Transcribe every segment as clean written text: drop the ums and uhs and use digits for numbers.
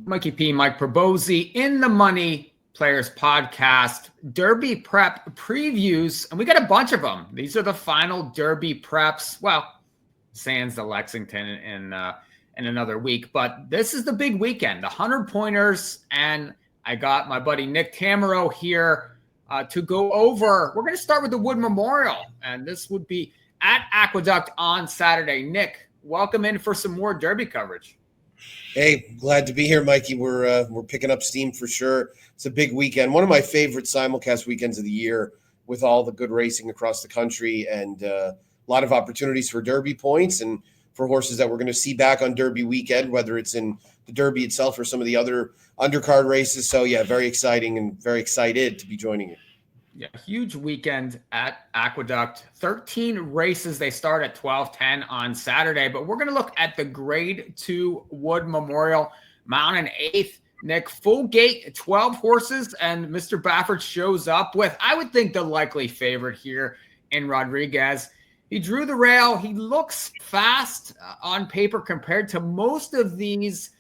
Mcafee, Mike Probozzi in the Money Players Podcast, Derby Prep previews, and we got a bunch of them. These are the final Derby preps. Well, sans the Lexington in another week, but this is the big weekend, the 100-pointers, and I got my buddy Nick Tammaro here to go over. We're going to start with the Wood Memorial, and this would be at Aqueduct on Saturday. Nick, welcome in for some more Derby coverage. Hey, glad to be here, Mikey. We're picking up steam for sure. It's a big weekend. One of my favorite simulcast weekends of the year with all the good racing across the country and a lot of opportunities for Derby points and for horses that we're going to see back on Derby weekend, whether it's in the Derby itself or some of the other undercard races. So, yeah, very exciting and very excited to be joining you. Yeah, huge weekend at Aqueduct. 13 races. They start at 12:10 on Saturday, but we're going to look at the Grade 2 Wood Memorial, Mount and 8th. Nick, full gate, 12 horses, and Mr. Baffert shows up with, I would think, the likely favorite here in Rodriguez. He drew the rail. He looks fast on paper compared to most of these.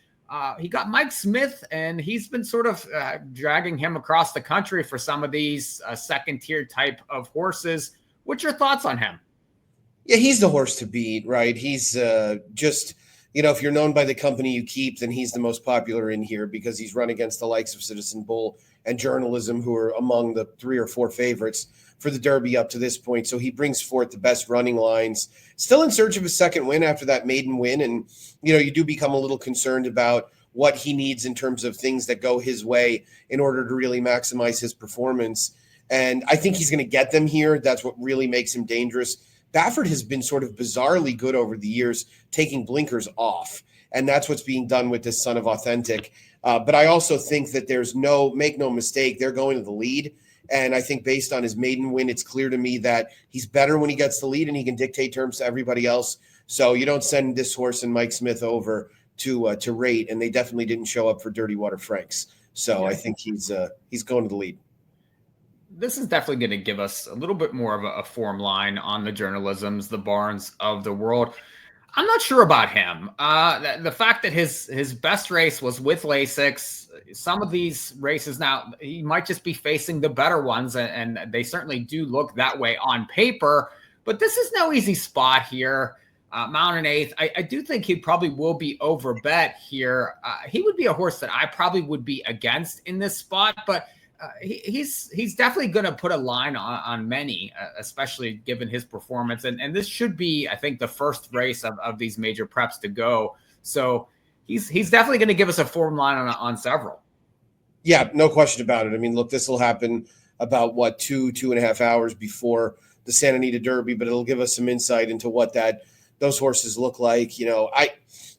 He got Mike Smith, and he's been sort of dragging him across the country for some of these second-tier type of horses. What's your thoughts on him? Yeah, he's the horse to beat, right? He's just, if you're known by the company you keep, then he's the most popular in here because he's run against the likes of Citizen Bull and Journalism, who are among the 3 or 4 favorites for the Derby up to this point. So he brings forth the best running lines, still in search of a second win after that maiden win. And, you do become a little concerned about what he needs in terms of things that go his way in order to really maximize his performance. And I think he's going to get them here. That's what really makes him dangerous. Baffert has been sort of bizarrely good over the years, taking blinkers off. And that's what's being done with this Son of Authentic. But I also think that make no mistake, they're going to the lead. And I think based on his maiden win, it's clear to me that he's better when he gets the lead and he can dictate terms to everybody else. So you don't send this horse and Mike Smith over to rate, and they definitely didn't show up for Dirty Water Franks. So yeah. I think he's going to the lead. This is definitely going to give us a little bit more of a form line on the Journalisms, the Barnes of the world. I'm not sure about him. The fact that his best race was with Lasix, some of these races now, he might just be facing the better ones, and they certainly do look that way on paper. But this is no easy spot here. Mount and 8th, I do think he probably will be overbet here. He would be a horse that I probably would be against in this spot, but he's definitely going to put a line on Manny, especially given his performance. And this should be, I think, the first race of these major preps to go. So he's definitely going to give us a form line on several. Yeah, no question about it. I mean, look, this will happen about 2.5 hours before the Santa Anita Derby, but it'll give us some insight into what those horses look like.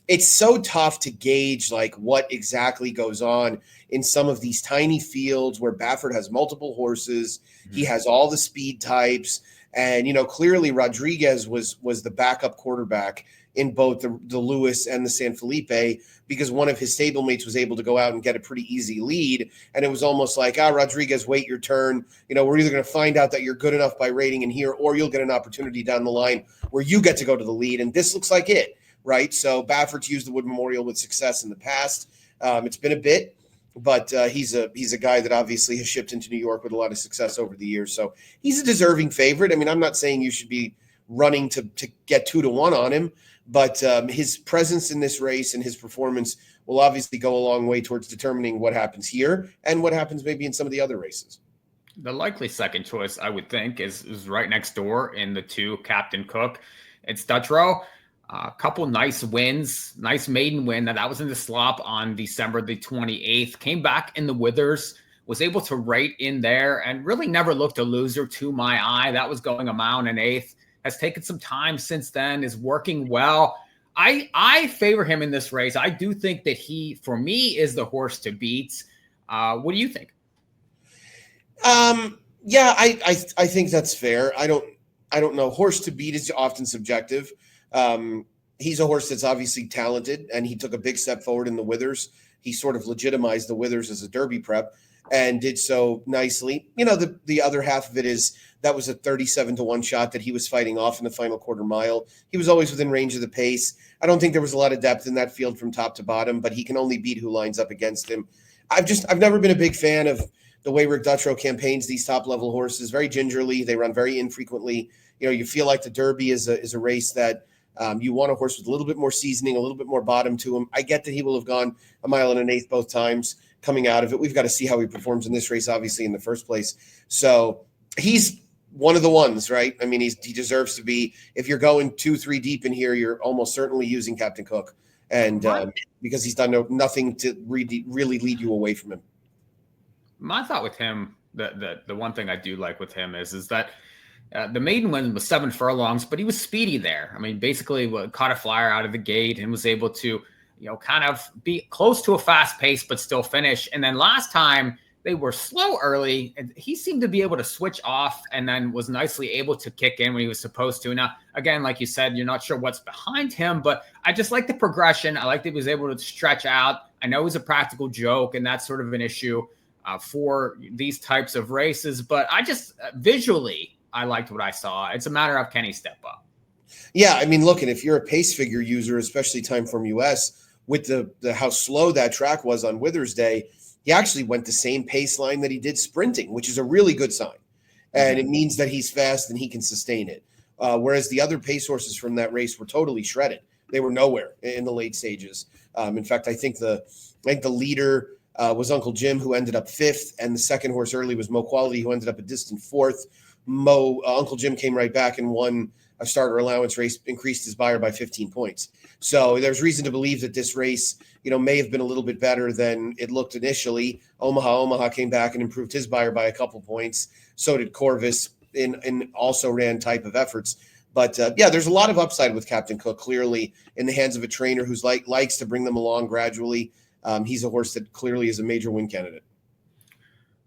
It's so tough to gauge like what exactly goes on in some of these tiny fields where Baffert has multiple horses. Mm-hmm. He has all the speed types. And, clearly Rodriguez was the backup quarterback in both the Lewis and the San Felipe because one of his stablemates was able to go out and get a pretty easy lead. And it was almost like, Rodriguez, wait your turn. We're either going to find out that you're good enough by rating in here, or you'll get an opportunity down the line where you get to go to the lead. And this looks like it, right? So Baffert's used the Wood Memorial with success in the past. It's been a bit, but he's a guy that obviously has shipped into New York with a lot of success over the years. So he's a deserving favorite. I mean, I'm not saying you should be running to get 2-1 on him, but his presence in this race and his performance will obviously go a long way towards determining what happens here and what happens maybe in some of the other races. The likely second choice, I would think, is right next door in the 2, Captain Cook. It's Dutrow. A couple nice wins, nice maiden win. That was in the slop on December the 28th. Came back in the Withers, was able to rate in there, and really never looked a loser to my eye. That was going a mile and 8th. Has taken some time since then, is working well. I favor him in this race. I do think that he, for me, is the horse to beat. What do you think? Yeah, I think that's fair. I don't know. Horse to beat is often subjective. He's a horse that's obviously talented, and he took a big step forward in the Withers. He sort of legitimized the Withers as a Derby prep. and did so nicely. The other half of it is that was a 37-1 shot that he was fighting off in the final quarter mile. He was always within range of the pace. I don't think there was a lot of depth in that field from top to bottom, but he can only beat who lines up against him. I've never been a big fan of the way Rick Dutrow campaigns these top-level horses. Very gingerly. They run very infrequently. You feel like the Derby is a race that you want a horse with a little bit more seasoning, a little bit more bottom to him. I get that he will have gone 1 1/8 both times coming out of it. We've got to see how he performs in this race, obviously, in the first place. So he's one of the ones, right? I mean, he deserves to be. If you're going 2-3 deep in here, you're almost certainly using Captain Cook, and because he's done nothing to really lead you away from him. My thought with him, the one thing I do like with him is that the maiden win was 7 furlongs, but he was speedy there. I mean, basically caught a flyer out of the gate and was able to, kind of be close to a fast pace, but still finish. And then last time they were slow early, and he seemed to be able to switch off and then was nicely able to kick in when he was supposed to. Now, again, like you said, you're not sure what's behind him, but I just like the progression. I like that he was able to stretch out. I know he's a practical joke, and that's sort of an issue for these types of races, but I just visually, I liked what I saw. It's a matter of can he step up? Yeah, I mean, look, and if you're a pace figure user, especially Timeform US, with the how slow that track was on Withers Day, he actually went the same pace line that he did sprinting, which is a really good sign. And it means that he's fast and he can sustain it. Whereas the other pace horses from that race were totally shredded. They were nowhere in the late stages. In fact, I think the leader was Uncle Jim, who ended up 5th, and the second horse early was Mo Quality, who ended up a distant 4th. Uncle Jim came right back and won a starter allowance race, increased his buyer by 15 points. So there's reason to believe that this race, may have been a little bit better than it looked initially. Omaha came back and improved his buyer by a couple points. So did Corvus in also ran type of efforts. But there's a lot of upside with Captain Cook, clearly in the hands of a trainer who's likes to bring them along gradually. He's a horse that clearly is a major win candidate.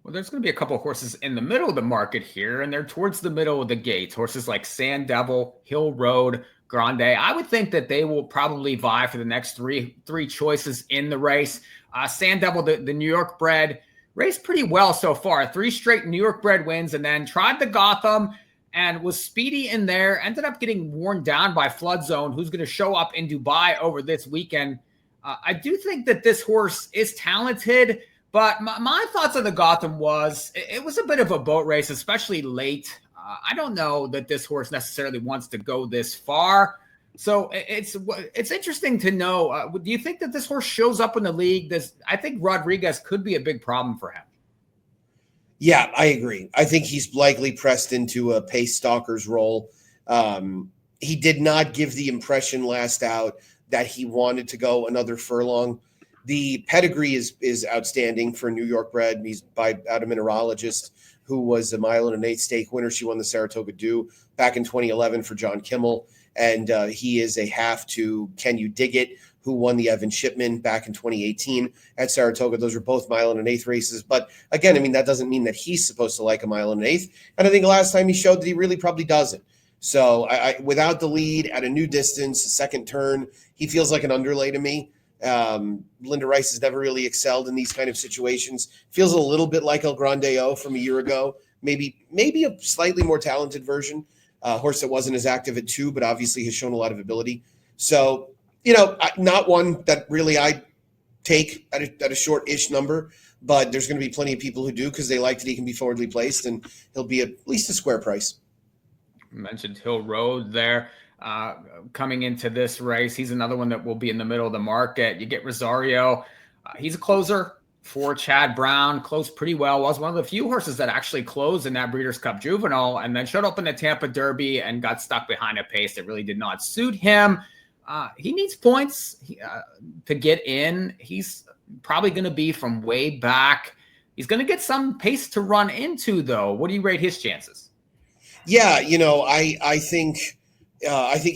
Well, there's going to be a couple of horses in the middle of the market here, and they're towards the middle of the gates. Horses like Sand Devil, Hill Road, Grande. I would think that they will probably vie for the next three choices in the race. Sand Devil, the New York bred, raced pretty well so far. 3 straight New York bred wins, and then tried the Gotham and was speedy in there. Ended up getting worn down by Flood Zone, who's going to show up in Dubai over this weekend. I do think that this horse is talented, but my thoughts on the Gotham was it was a bit of a boat race, especially late. I don't know that this horse necessarily wants to go this far. So it's interesting to know. Do you think that this horse shows up in the league? I think Rodriguez could be a big problem for him. Yeah, I agree. I think he's likely pressed into a pace stalker's role. He did not give the impression last out that he wanted to go another furlong. The pedigree is outstanding for a New York bred. He's out a mineralogist who was a 1 1/8 stake winner. She won the Saratoga Dew back in 2011 for John Kimmel. And he is a half to Can You Dig It, who won the Evan Shipman back in 2018 at Saratoga. Those are both 1 1/8 races. But again, I mean, that doesn't mean that he's supposed to like a 1 1/8. And I think last time he showed that he really probably doesn't. So without the lead at a new distance, a second turn, he feels like an underlay to me. Linda Rice has never really excelled in these kind of situations. Feels a little bit like El Grande from a year ago. Maybe a slightly more talented version. Horse that wasn't as active at 2, but obviously has shown a lot of ability. So, not one that really I take at a short-ish number, but there's going to be plenty of people who do because they like that he can be forwardly placed, and he'll be at least a square price. You mentioned Hill Road there. Coming into this race, he's another one that will be in the middle of the market. You get Rosario. He's a closer for Chad Brown. Closed pretty well. Was one of the few horses that actually closed in that Breeders' Cup Juvenile, and then showed up in the Tampa Derby and got stuck behind a pace that really did not suit him. He needs points to get in. He's probably going to be from way back. He's going to get some pace to run into, though. What do you rate his chances? Yeah, I think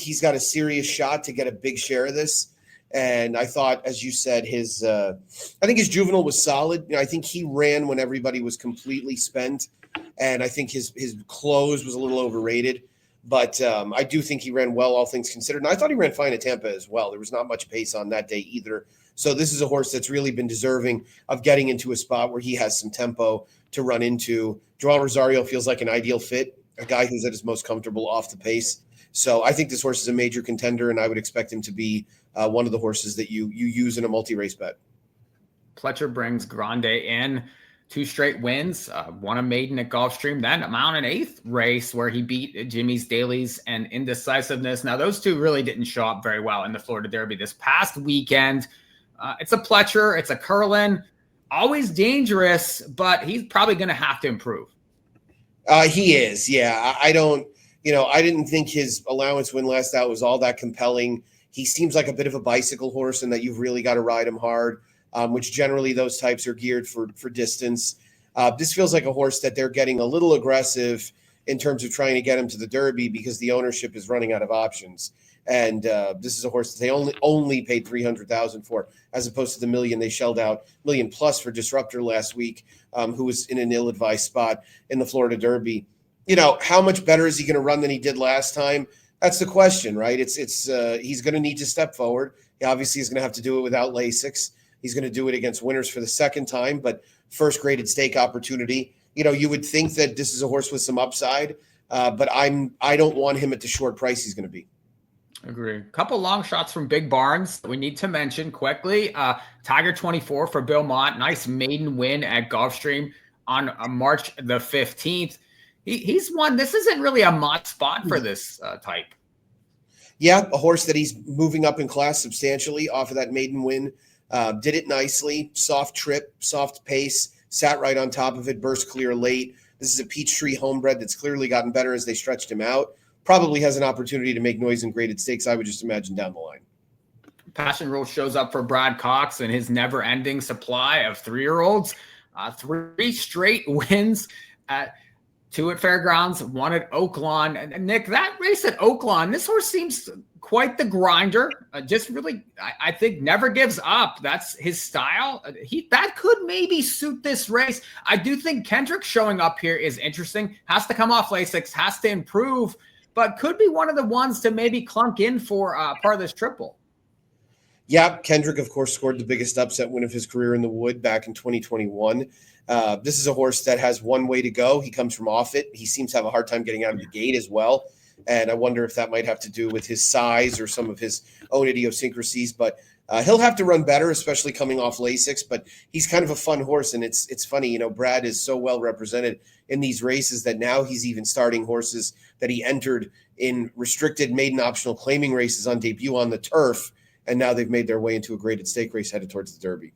he's got a serious shot to get a big share of this. And I thought, as you said, I think his juvenile was solid. I think he ran when everybody was completely spent. And I think his close was a little overrated. But I do think he ran well, all things considered. And I thought he ran fine at Tampa as well. There was not much pace on that day either. So this is a horse that's really been deserving of getting into a spot where he has some tempo to run into. Joel Rosario feels like an ideal fit, a guy who's at his most comfortable off the pace. So I think this horse is a major contender, and I would expect him to be one of the horses that you use in a multi-race bet. Pletcher brings Grande in. 2 straight wins, won a maiden at Gulfstream, then a mount an 8th race where he beat Jimmy's Dailies and Indecisiveness. Now, those 2 really didn't show up very well in the Florida Derby this past weekend. It's a Pletcher, it's a Curlin, always dangerous, but he's probably going to have to improve. He is, yeah. I didn't think his allowance win last out was all that compelling. He seems like a bit of a bicycle horse in that you've really got to ride him hard. Which generally those types are geared for distance. This feels like a horse that they're getting a little aggressive in terms of trying to get him to the Derby because the ownership is running out of options. And this is a horse that they only paid $300,000 for, as opposed to the $1 million they shelled out, $1 million plus for Disruptor last week, who was in an ill-advised spot in the Florida Derby. How much better is he going to run than he did last time? That's the question, right? It's he's going to need to step forward. He obviously is going to have to do it without Lasix. He's going to do it against winners for the second time, but first graded stake opportunity. You would think that this is a horse with some upside, but I don't want him at the short price he's going to be. Agree. Couple long shots from big barns we need to mention quickly. Tiger 24 for Bill Mott. Nice maiden win at Gulfstream on March the 15th. He's won. This isn't really a Mott spot for this type. Yeah, a horse that he's moving up in class substantially off of that maiden win. Did it nicely, soft trip, soft pace, sat right on top of it, burst clear late. This is a Peachtree homebred that's clearly gotten better as they stretched him out. Probably has an opportunity to make noise in graded stakes, I would just imagine, down the line. Passion Rule shows up for Brad Cox and his never-ending supply of 3-year-olds. 3 straight wins at 2 at Fairgrounds, 1 at Oaklawn. And Nick, that race at Oaklawn, this horse seems quite the grinder. Just really, I think, never gives up. That's his style. That could maybe suit this race. I do think Kendrick showing up here is interesting. Has to come off Lasix, has to improve, but could be one of the ones to maybe clunk in for part of this triple. Yeah, Kendrick, of course, scored the biggest upset win of his career in the Wood back in 2021. This is a horse that has one way to go. He comes from off it. He seems to have a hard time getting out of the gate as well. And I wonder if that might have to do with his size or some of his own idiosyncrasies. But he'll have to run better, especially coming off Lasix. But he's kind of a fun horse. And it's funny, Brad is so well represented in these races that now he's even starting horses that he entered in restricted maiden optional claiming races on debut on the turf. And now they've made their way into a graded stake race headed towards the Derby.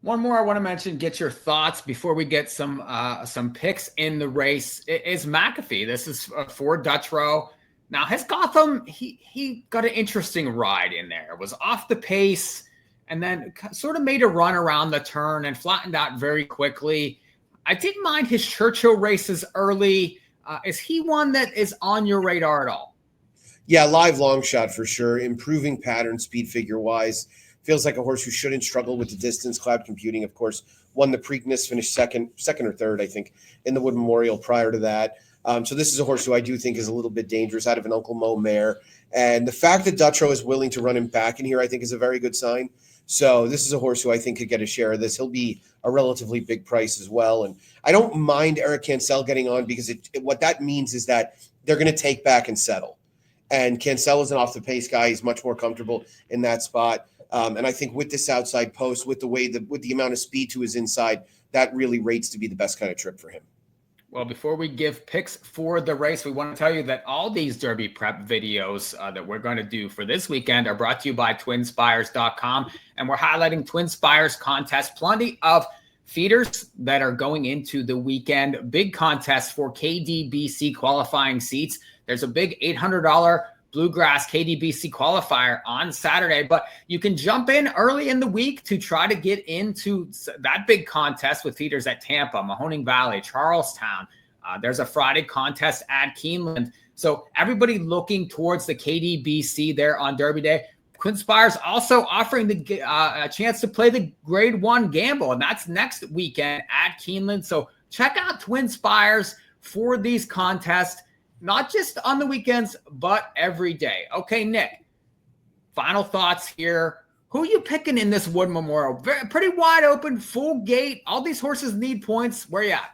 One more I want to mention, get your thoughts before we get some picks in the race, is Mcafee. This is for Dutrow. Now, his Gotham, he got an interesting ride in there. It was off the pace and then sort of made a run around the turn and flattened out very quickly. I didn't mind his Churchill races early. Is he one that is on your radar at all? Yeah, live long shot for sure. Improving pattern, speed figure wise. Feels like a horse who shouldn't struggle with the distance. Cloud Computing, of course, won the Preakness, finished second or third, I think, in the Wood Memorial prior to that. So this is a horse who I do think is a little bit dangerous out of an Uncle Mo mare. And the fact that Dutrow is willing to run him back in here, I think, is a very good sign. So this is a horse who I think could get a share of this. He'll be a relatively big price as well. And I don't mind Eric Cancel getting on because what that means is that they're going to take back and settle. And Cancel is an off-the-pace guy. He's much more comfortable in that spot. And I think with this outside post, with the amount of speed to his inside, that really rates to be the best kind of trip for him. Well, before we give picks for the race, we want to tell you that all these Derby prep videos that we're going to do for this weekend are brought to you by twinspires.com. And we're highlighting Twin Spires contest. Plenty of feeders that are going into the weekend. Big contest for KDBC qualifying seats. There's a big $800 Bluegrass KDBC qualifier on Saturday, but you can jump in early in the week to try to get into that big contest with feeders at Tampa, Mahoning Valley, Charlestown. There's a Friday contest at Keeneland. So everybody looking towards the KDBC there on Derby Day. Twin Spires also offering a chance to play the Grade 1 Gamble, and that's next weekend at Keeneland. So check out Twin Spires for these contests. not just on the weekends, but every day. Okay, Nick, final thoughts here. Who are you picking in this Wood Memorial? Pretty wide open, full gate. All these horses need points. Where you at?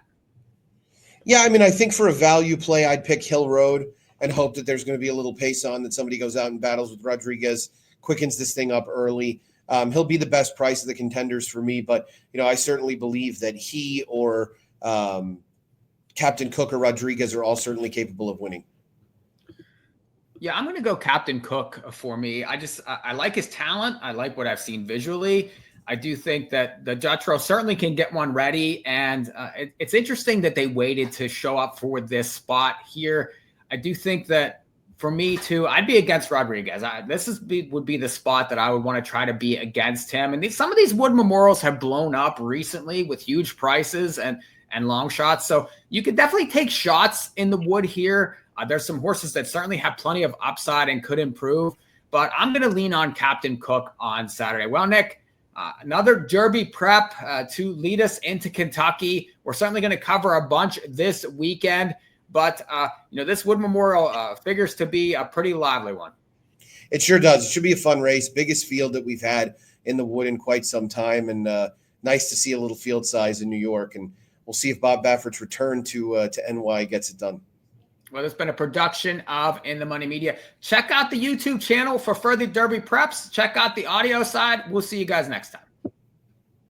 Yeah, I mean, I think for a value play, I'd pick Hill Road and hope that there's going to be a little pace on, that somebody goes out and battles with Rodriguez, quickens this thing up early. He'll be the best price of the contenders for me, but I certainly believe that he or Captain Cook or Rodriguez are all certainly capable of winning. Yeah, I'm going to go Captain Cook for me. I like his talent. I like what I've seen visually. I do think that the Dutrow certainly can get one ready. And it's interesting that they waited to show up for this spot here. I do think that for me too, I'd be against Rodriguez. Would be the spot that I would want to try to be against him. And some of these Wood Memorials have blown up recently with huge prices and long shots. So you could definitely take shots in the Wood here. There's some horses that certainly have plenty of upside and could improve, but I'm going to lean on Captain Cook on Saturday. Well, Nick, another Derby prep to lead us into Kentucky. We're certainly going to cover a bunch this weekend, but this Wood Memorial figures to be a pretty lively one. It sure does. It should be a fun race. Biggest field that we've had in the Wood in quite some time, and nice to see a little field size in New York. And we'll see if Bob Baffert's return to NY gets it done. Well, it's been a production of In the Money Media. Check out the YouTube channel for further Derby preps. Check out the audio side. We'll see you guys next time.